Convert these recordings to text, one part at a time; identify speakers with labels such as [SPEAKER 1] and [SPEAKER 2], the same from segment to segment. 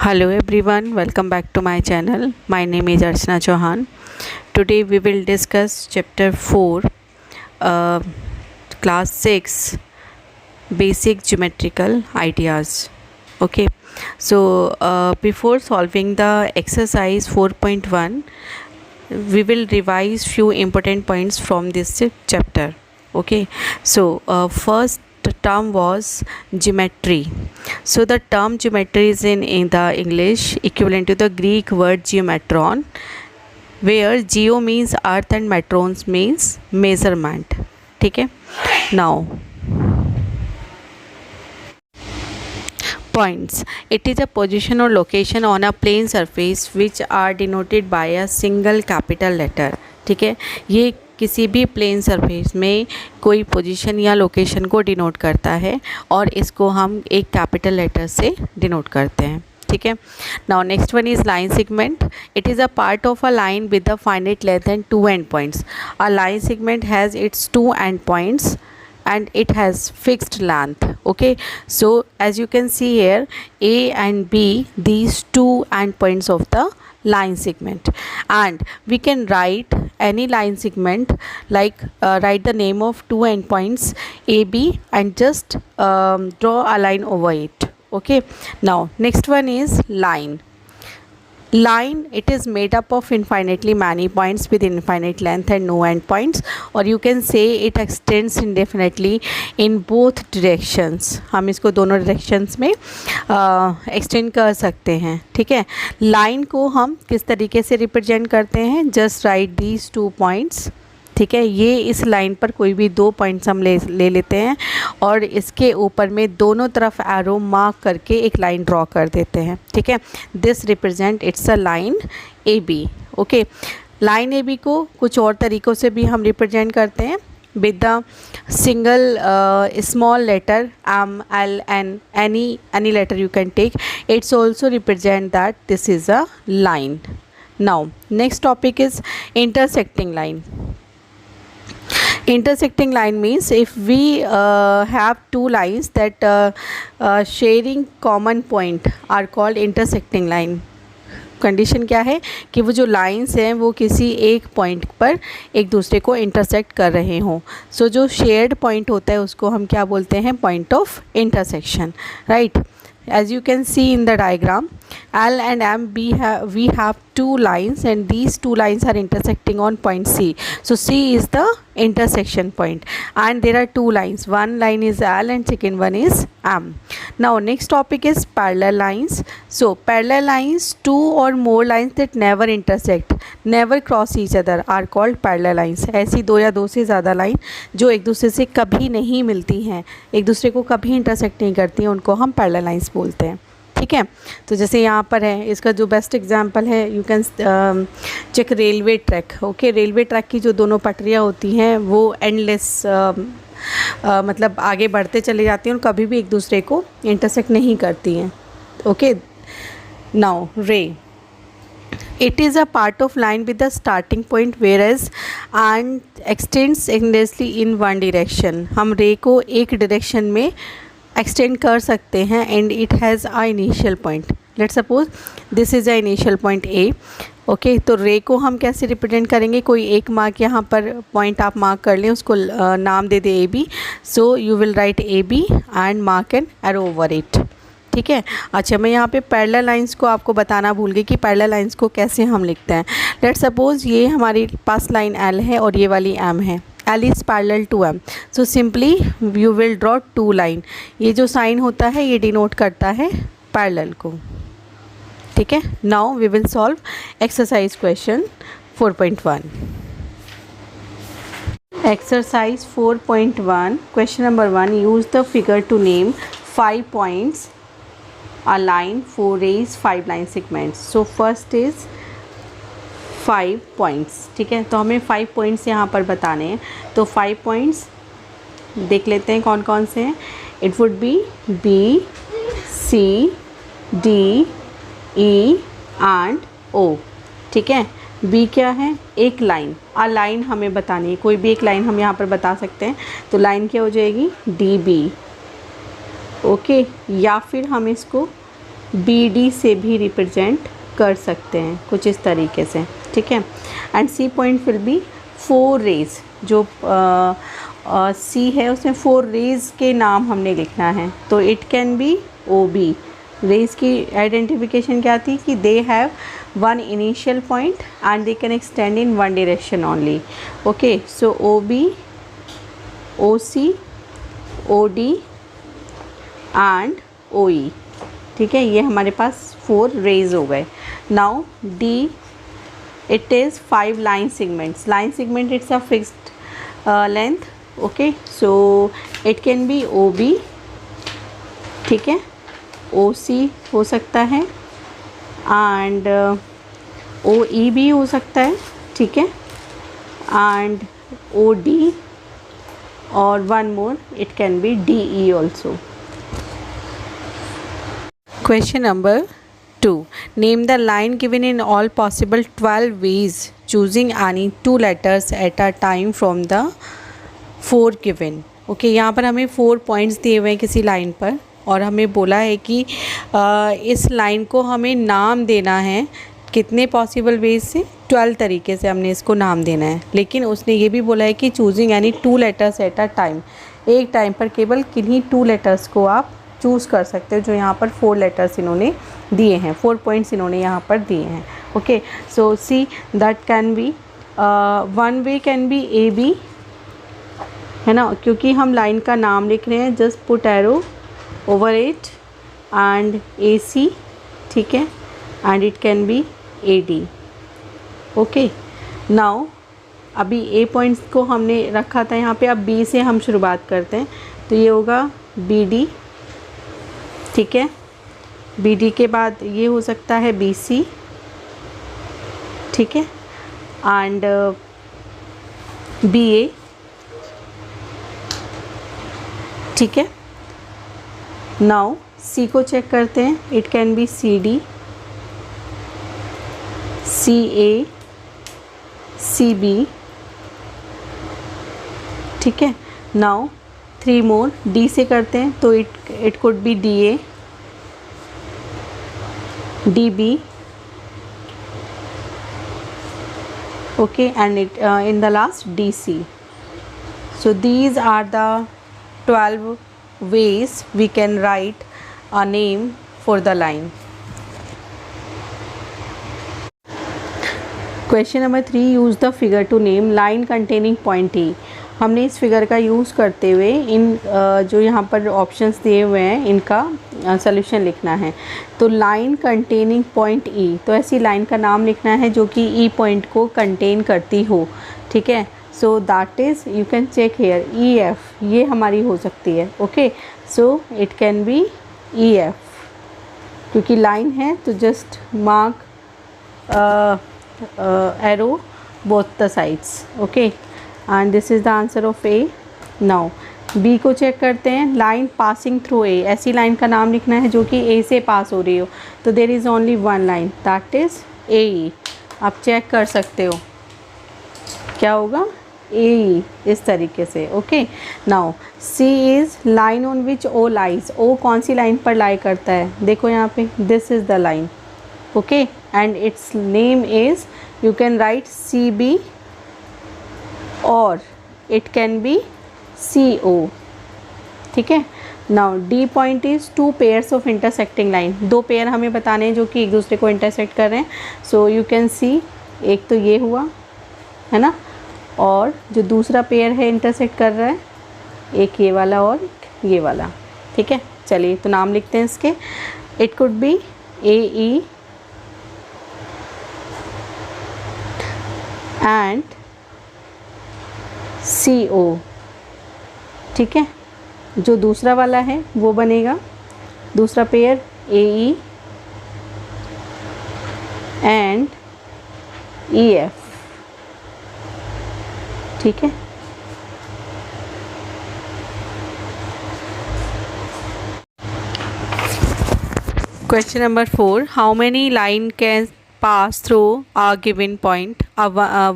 [SPEAKER 1] Hello everyone, welcome back to my channel. My name is Archana Chauhan. Today we will discuss chapter 4, uh, class 6, basic geometrical ideas. Okay, so before solving the exercise 4.1, we will revise few important points from this chapter. Okay, so first term was geometry. So the term geometry is in the English equivalent to the Greek word geometron, where geo means earth and metrons means measurement. ठीक है. Now points. It is a position or location on a plane surface which are denoted by a single capital letter. ठीक है, ये किसी भी plane surface में कोई position या लोकेशन को डिनोट करता है और इसको हम एक कैपिटल लेटर से डिनोट करते हैं. ठीक है. Now next one is line segment. It is a part of a line with a finite length and two end points. A line segment has its two end points and it has fixed length. Okay, so as you can see here, A and B, these two end points of the line segment, and we can write any line segment like write the name of two end points AB and just draw a line over it. Okay, now next one is line. Line, it is made up of infinitely many points with infinite length and no end points, or you can say it extends indefinitely in both directions. हम इसको दोनों directions में extend कर सकते हैं. ठीक है. line को हम किस तरीके से represent करते हैं? Just write these 2 points. ठीक है, ये इस लाइन पर कोई भी 2 पॉइंट्स हम ले लेते हैं और इसके ऊपर में दोनों तरफ एरो मार्क करके एक लाइन ड्रॉ कर देते हैं. ठीक है, this represent it's a line A B. Okay, line A B को कुछ और तरीक़ों से भी हम रिप्रेजेंट करते हैं with the single small letter M, L, N, any letter you can take. It's also represent that this is a line. Now next topic is intersecting line. Intersecting line means if we have two lines that sharing common point are called intersecting line. Condition क्या है कि वो जो lines हैं वो किसी एक point पर एक दूसरे को इंटरसेक्ट कर रहे हों. सो जो शेयर्ड पॉइंट होता है उसको हम क्या बोलते हैं? Point of intersection. Right. As you can see in the diagram, L and M, we have two lines and these two lines are intersecting on point C. So C is the intersection point and there are two lines. One line is L and second one is M. Now next topic is parallel lines. So parallel lines, two or more lines that never intersect, never cross each other are called parallel lines. ऐसी दो या दो से ज़्यादा line जो एक दूसरे से कभी नहीं मिलती हैं, एक दूसरे को कभी इंटरसेक्ट नहीं करती हैं, उनको हम पैरेलल लाइंस बोलते हैं. ठीक है. तो जैसे यहाँ पर है, इसका जो बेस्ट एग्जांपल है, you can check railway track. Okay, railway track की जो दोनों पटरियाँ होती हैं वो एंडलेस मतलब आगे बढ़ते चले जाती हैं और कभी भी एक दूसरे को इंटरसेक्ट नहीं करती हैं. ओके. नाउ रे. It is a part of line with the starting point whereas and extends endlessly in one direction. हम रे को एक डायरेक्शन में एक्सटेंड कर सकते हैं and it has a initial point. Let's suppose this is a initial point A. Okay, तो ray को हम कैसे रिप्रेजेंट करेंगे? कोई एक मार्क यहाँ पर पॉइंट आप मार्क कर लें, उसको नाम दे दे A B. So you will write A B and mark an arrow over it. ठीक है. अच्छा, मैं यहाँ पे पैरेलल लाइंस को आपको बताना भूल गई कि पैरेलल लाइंस को कैसे हम लिखते हैं. लेट्स सपोज ये हमारी पास लाइन एल है और ये वाली एम है. L is parallel to M. So simply you will draw two line. ये जो साइन होता है ये डिनोट करता है पैरेलल को. ठीक है. Now we will solve exercise question 4.1. Exercise 4.1 question number 1. Use the figure to name 5 points a line, 4 rays, 5 line segments. So first is 5 points. ठीक है, तो हमें 5 पॉइंट्स यहाँ पर बताने हैं. तो 5 पॉइंट्स देख लेते हैं कौन कौन से हैं. It would be B, C, D, E and O. ठीक है. बी क्या है? एक लाइन. लाइन हमें बतानी है, कोई भी एक लाइन हम यहाँ पर बता सकते हैं. तो लाइन क्या हो जाएगी? D B. ओके, या फिर हम इसको बी डी से भी रिप्रेजेंट कर सकते हैं कुछ इस तरीके से, ठीक है। And C point will be 4 rays, जो सी है उसमें 4 रेज के नाम हमने लिखना है, तो it can be O B. Rays की आइडेंटिफिकेशन क्या थी कि they have one initial point and they can extend in one direction only. Okay, so O B, O C, O D and O E, ठीक है। ये हमारे पास 4 rays हो गए। Now D, it is 5 line segments. Line segment, it's a fixed length. Okay, so it can be OB, ठीक है, OC हो सकता है and OE भी हो सकता है, ठीक है, and OD और one more, it can be DE also. Question number 2. Name the line given in all possible 12 ways, choosing any 2 letters at a time from the 4 given. Okay, यहाँ पर हमें 4 पॉइंट्स दिए हुए हैं किसी लाइन पर और हमें बोला है कि इस लाइन को हमें नाम देना है कितने पॉसिबल वेज से, 12 तरीके से हमने इसको नाम देना है। लेकिन उसने ये भी बोला है कि चूजिंग यानी 2 लेटर्स एट अ टाइम, एक टाइम पर केवल किन्हीं 2 लेटर्स को आप चूज़ कर सकते हो, जो यहाँ पर 4 लेटर्स इन्होंने दिए हैं, 4 पॉइंट्स इन्होंने यहाँ पर दिए हैं। Okay, so see that can be one way can be A B, है ना, क्योंकि हम लाइन का नाम लिख रहे हैं, just put arrow over it and A C, ठीक है, and it can be A D. Okay, now अभी ए पॉइंट्स को हमने रखा था यहाँ पे, अब बी से हम शुरुआत करते हैं, तो ये होगा बी डी, ठीक है। बी डी के बाद ये हो सकता है बी सी, ठीक है, एंड बी ए, ठीक है। नाउ सी को चेक करते हैं, it can be C D, C A, C B, ठीक है। नाउ 3 मोर, डी से करते हैं तो it could be D A, D B, okay, and it in the last DC. So these are the 12 ways we can write a name for the line. Question number 3. Use the figure to name line containing point E. हमने इस figure का use करते हुए इन जो यहाँ पर options दिए हुए हैं इनका सॉल्यूशन लिखना है। तो लाइन कंटेनिंग पॉइंट ई, तो ऐसी लाइन का नाम लिखना है जो कि ई पॉइंट को कंटेन करती हो, ठीक है। So that is, you can check here, E F, ये हमारी हो सकती है। Okay, so it can be E F, क्योंकि लाइन है तो just mark arrow both the sides. Okay, and this is the answer of A. Now B को check करते हैं, लाइन पासिंग थ्रू ए, ऐसी लाइन का नाम लिखना है जो कि ए से पास हो रही हो, तो there is only one line, that is A E. आप चेक कर सकते हो क्या होगा, ए ई, इस तरीके से। Okay, now C is line on which O lies, O कौन सी लाइन पर लाई करता है, देखो यहाँ पे, this is the line. Okay, and its name is, you can write C B और it can be C O, ठीक है। Now D point is 2 pairs of intersecting line, 2 pair हमें बताने हैं जो कि एक दूसरे को इंटरसेक्ट कर रहे हैं। सो यू कैन सी, एक तो ये हुआ, है ना, और जो दूसरा पेयर है इंटरसेक्ट कर रहा है, एक ये वाला और एक ये वाला, ठीक है। चलिए तो नाम लिखते हैं इसके, it could be A E and C O, ठीक है। जो दूसरा वाला है वो बनेगा, दूसरा pair A E and E F, ठीक है। Question number 4. How many line can pass through a given point,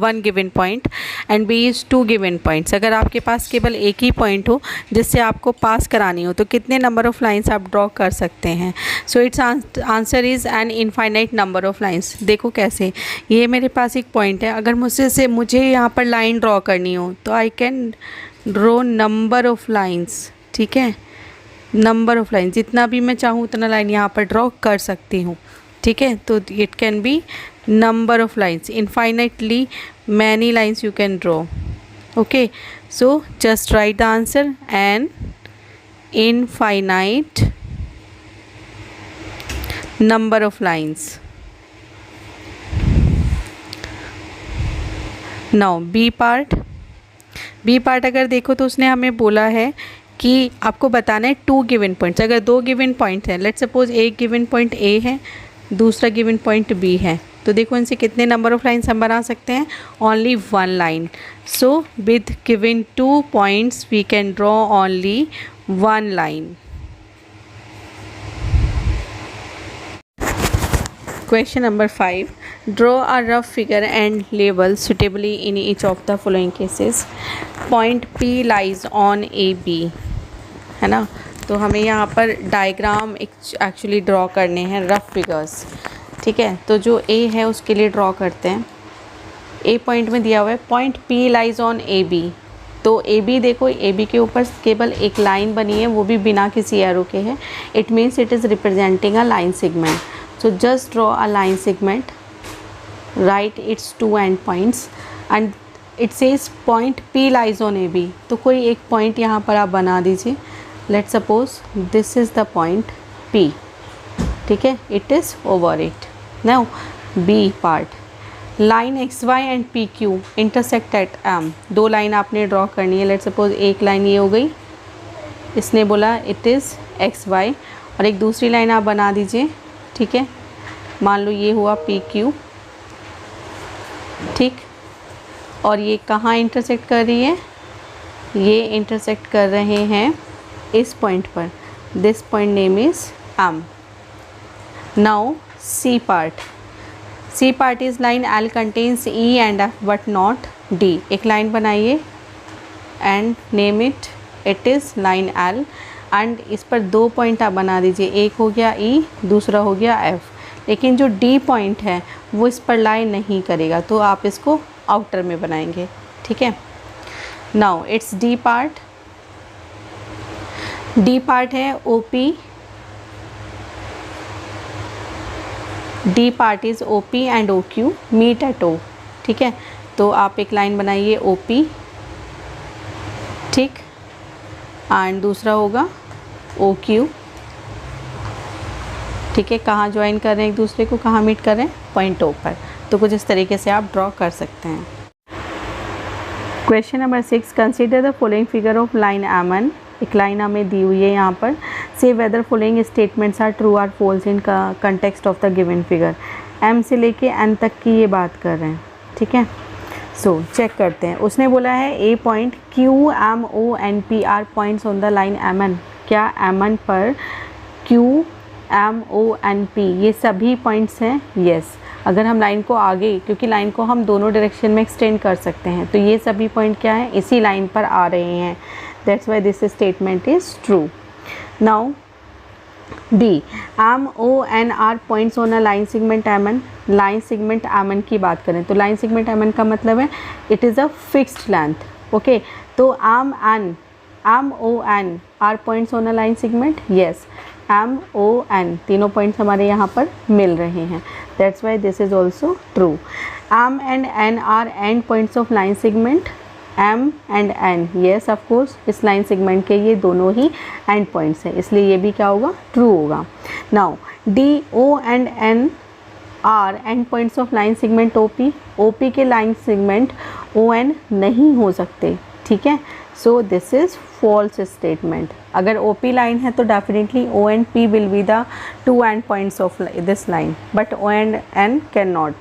[SPEAKER 1] one given point, and B is 2 given points. अगर आपके पास केवल एक ही पॉइंट हो जिससे आपको पास करानी हो तो कितने नंबर ऑफ़ लाइंस आप ड्रॉ कर सकते हैं? So it's answer is an infinite number of lines. देखो कैसे, ये मेरे पास एक पॉइंट है, अगर मुझे यहाँ पर लाइन ड्रॉ करनी हो तो I can draw number of lines. ठीक है, नंबर ऑफ़ लाइन, जितना भी मैं चाहूँ उतना लाइन यहाँ पर ड्रॉ कर सकती हूँ. ठीक है, तो it can be number of lines, infinitely many lines you can draw. Okay, so just write the answer, an infinite number of lines. Now B part. B part अगर देखो तो उसने हमें बोला है कि आपको बताना है 2 गिवन पॉइंट्स. अगर 2 गिवन पॉइंट हैं, लेट्स सपोज एक गिवन पॉइंट ए है, दूसरा गिवन पॉइंट बी है, तो देखो इनसे कितने नंबर ऑफ़ लाइन्स हम बना सकते हैं? Only 1 line. So with given 2 points we can draw only 1 line. Question number 5. Draw a rough figure and label suitably in each of the following cases. Point P lies on AB. है ना, तो हमें यहाँ पर diagram actually draw करने हैं, rough figures. ठीक है, तो जो A है उसके लिए ड्रॉ करते हैं. A पॉइंट में दिया हुआ है point P lies on AB. तो AB देखो, AB के ऊपर केवल एक लाइन बनी है, वो भी बिना किसी एरो के है. It means it is representing a line segment. So just draw a line segment, write its 2 end points, and it says point P lies on AB. तो कोई एक पॉइंट यहाँ पर आप बना दीजिए. Let's suppose this is the point P. ठीक है, it is over it. Now B part. Line XY and PQ intersect at M. 2 line आपने ड्रॉ करनी है. Let's suppose एक लाइन ये हो गई, इसने बोला it is XY, और एक दूसरी लाइन आप बना दीजिए. ठीक है, मान लो ये हुआ PQ. ठीक, और ये कहाँ इंटरसेक्ट कर रही है? ये इंटरसेक्ट कर रहे हैं इस पॉइंट पर. This point name is M. Now C part. C part is line L contains E and F but not D. एक लाइन बनाइए and name it is line L, and इस पर 2 पॉइंट आप बना दीजिए. एक हो गया E, दूसरा हो गया F. लेकिन जो D पॉइंट है वो इस पर लाइन नहीं करेगा, तो आप इसको आउटर में बनाएंगे. ठीक है, now it's D part. D part है OP. D part is OP and OQ meet at O. ठीक है, तो आप एक लाइन बनाइए OP. ठीक, एंड दूसरा होगा OQ. ठीक है, कहाँ ज्वाइन कर रहे हैं एक दूसरे को, कहाँ मीट कर रहे हैं? पॉइंट O पर. तो कुछ इस तरीके से आप ड्रॉ कर सकते हैं. Question number 6. Consider the following figure of line MN. एक लाइन हमें दी हुई है यहाँ पर. Say whether following statements are true or false in context of the given figure. M से लेके N तक की ये बात कर रहे हैं. ठीक है, सो चेक करते हैं. उसने बोला है A point Q M O N P are points on the line MN. क्या MN पर Q M O N P ये सभी पॉइंट्स हैं? यस. अगर हम लाइन को आगे, क्योंकि लाइन को हम दोनों डायरेक्शन में एक्सटेंड कर सकते हैं, तो ये सभी पॉइंट क्या है? इसी लाइन पर आ रहे हैं. That's why this statement is true. Now D. M O N R पॉइंट्स ऑन अ line segment MN. Line segment MN की बात करें तो लाइन सेगमेंट MN का मतलब है it is a fixed length. Okay, तो M O N R पॉइंट्स ऑन अ लाइन सेगमेंट. यस, M O N तीनों पॉइंट्स हमारे यहाँ पर मिल रहे हैं. That's why this is also true. M and N are end points of line segment. M and N, yes of course, इस लाइन सेगमेंट के ये दोनों ही एंड पॉइंट्स हैं, इसलिए ये भी क्या होगा? ट्रू होगा. Now D O and N are end points of line segment OP. OP के लाइन सेगमेंट ON नहीं हो सकते. ठीक है, so this is false statement. अगर OP लाइन है तो definitely O and P will be the 2 end points of this line, but O and N can not.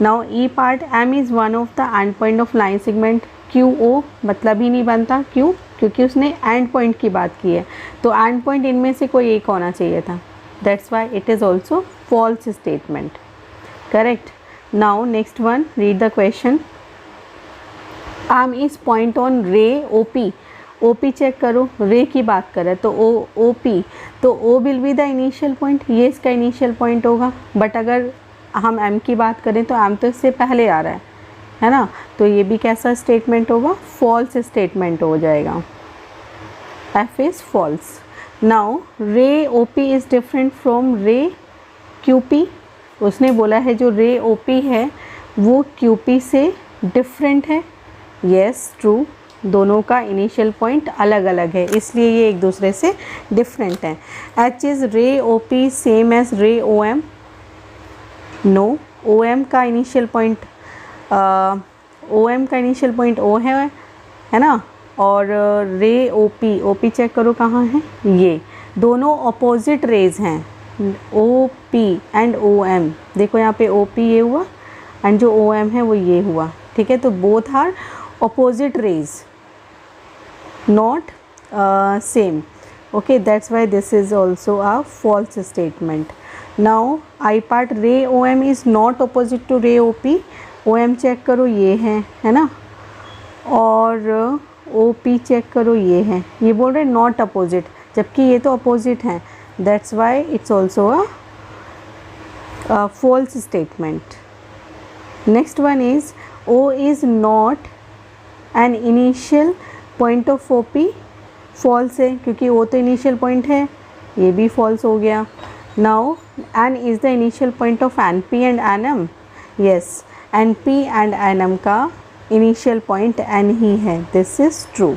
[SPEAKER 1] Now E part. M is one of the end point of line segment QO. मतलब ही नहीं बनता. क्यों? क्योंकि उसने and point की बात की है, तो एंड पॉइंट इनमें से कोई एक होना चाहिए था. That's why it is also false statement. Correct. Now next one, read the question. Arm is point on ray O P. O P check करो, रे की बात करें तो ओ पी, तो O will be the initial point, ये इसका initial point होगा. But अगर हम एम की बात करें तो एम तो इससे पहले आ रहा है ना, तो ये भी कैसा स्टेटमेंट होगा, फॉल्स स्टेटमेंट हो जाएगा. F is false. Now ray O P is different from ray Q P. उसने बोला है जो रे ओ पी है वो क्यू पी से डिफरेंट है. येस ट्रू, दोनों का इनिशियल पॉइंट अलग अलग है, इसलिए ये एक दूसरे से डिफरेंट है. एच इज़ रे O P same as ray O M. No, O M का इनिशियल पॉइंट ओ है ना, और रे ओ पी चेक करो कहाँ है, ये दोनों अपोजिट रेज हैं, O P and O M. देखो यहाँ पे ओ पी ये हुआ एंड जो ओ एम है वो ये हुआ. ठीक है, तो both are opposite rays, not same. Okay, that's why this is also a false statement. Now I part ray OM is not opposite to ray OP. OM check करो ये है ना, और OP चेक करो ये है. ये बोल रहे not opposite, जबकि ये तो opposite हैं. That's why it's also a false statement. Next one is O is not an initial point of O P. False है क्योंकि वो तो इनिशियल पॉइंट है, ये भी फॉल्स हो गया. Now N is the initial point of N P and N M. Yes, N P and N M का इनिशियल पॉइंट एन ही है. This is true.